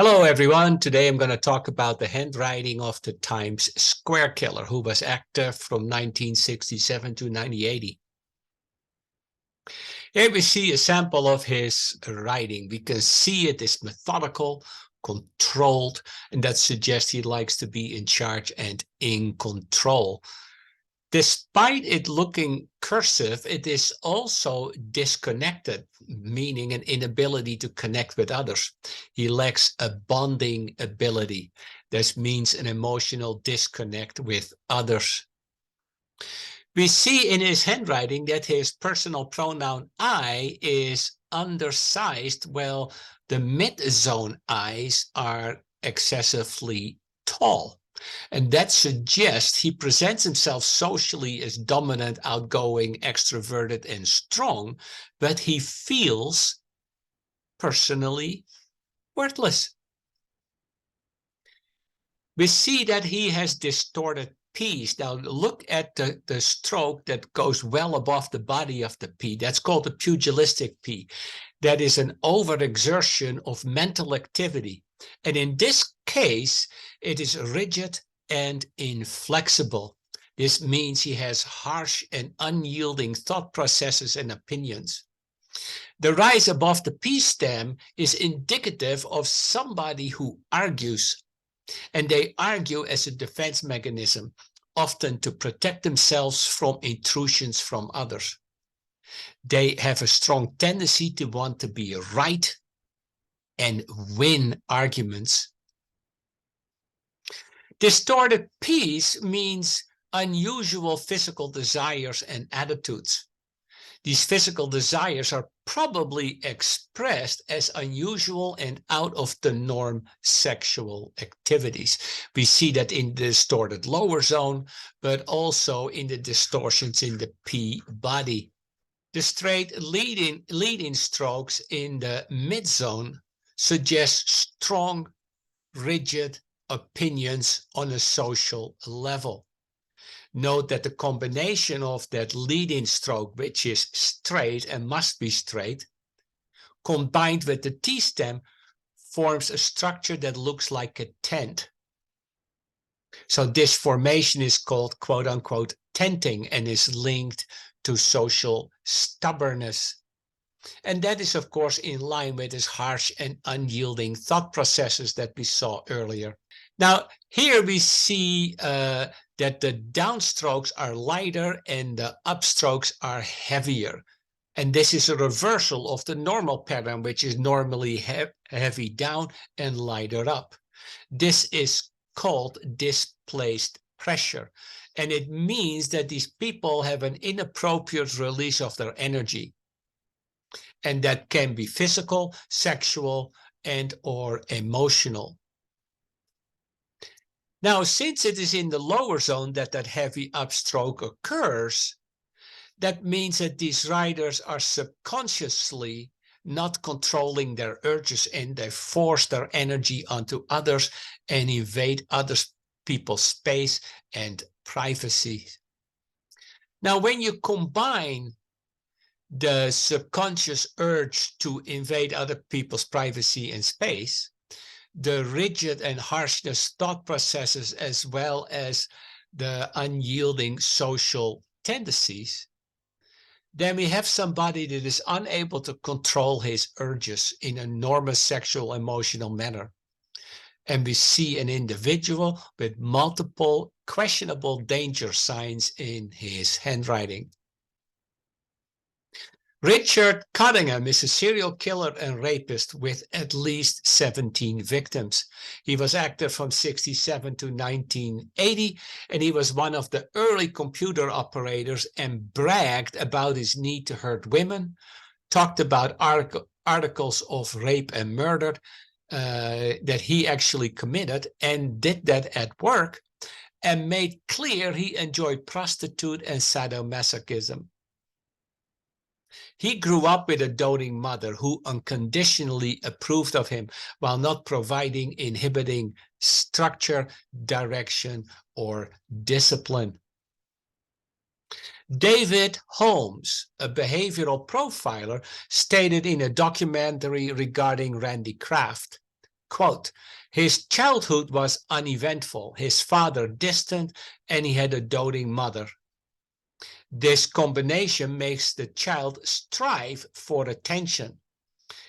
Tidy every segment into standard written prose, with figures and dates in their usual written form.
Hello, everyone. Today I'm going to talk about the handwriting of the Times Square killer, who was active from 1967 to 1980. Here we see a sample of his writing. We can see it is methodical, controlled, and that suggests he likes to be in charge and in control. Despite it looking cursive, it is also disconnected, meaning an inability to connect with others. He lacks a bonding ability. This means an emotional disconnect with others. We see in his handwriting that his personal pronoun I is undersized, while the mid-zone I's are excessively tall. And that suggests he presents himself socially as dominant, outgoing, extroverted, and strong, but he feels personally worthless. We see that he has distorted P's. Now look at the stroke that goes well above the body of the P. That's called the pugilistic P. That is an overexertion of mental activity. And in this case, it is rigid and inflexible. This means he has harsh and unyielding thought processes and opinions. The rise above the P stem is indicative of somebody who argues, and they argue as a defense mechanism, often to protect themselves from intrusions from others. They have a strong tendency to want to be right and win arguments. Distorted P's means unusual physical desires and attitudes. These physical desires are probably expressed as unusual and out of the norm sexual activities. We see that in the distorted lower zone, but also in the distortions in the P body. The straight leading strokes in the mid zone suggest strong, rigid opinions on a social level. Note that the combination of that leading stroke, which is straight and must be straight, combined with the T-stem, forms a structure that looks like a tent. So this formation is called quote-unquote tenting and is linked to social stubbornness. And that is, of course, in line with his harsh and unyielding thought processes that we saw earlier. Now, here we see that the downstrokes are lighter and the upstrokes are heavier. And this is a reversal of the normal pattern, which is normally heavy down and lighter up. This is called displaced pressure. And it means that these people have an inappropriate release of their energy. And that can be physical, sexual, and or emotional. Now, since it is in the lower zone that heavy upstroke occurs, that means that these writers are subconsciously not controlling their urges and they force their energy onto others and invade other people's space and privacy. Now, when you combine the subconscious urge to invade other people's privacy and space, the rigid and harshness thought processes, as well as the unyielding social tendencies, then we have somebody that is unable to control his urges in a normal sexual emotional manner. And we see an individual with multiple questionable danger signs in his handwriting. Richard Cunningham is a serial killer and rapist with at least 17 victims. He was active from 1967 to 1980, and he was one of the early computer operators and bragged about his need to hurt women, talked about articles of rape and murder that he actually committed and did that at work, and made clear he enjoyed prostitute and sadomasochism. He grew up with a doting mother who unconditionally approved of him while not providing inhibiting structure, direction, or discipline. David Holmes, a behavioral profiler, stated in a documentary regarding Randy Kraft, Quote, his childhood was uneventful, his father distant, and he had a doting mother. This combination makes the child strive for attention.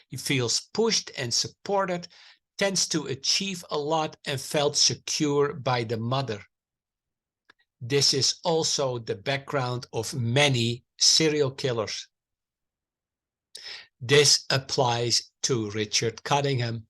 He feels pushed and supported, tends to achieve a lot, and felt secure by the mother. This is also the background of many serial killers. This applies to Richard Cunningham.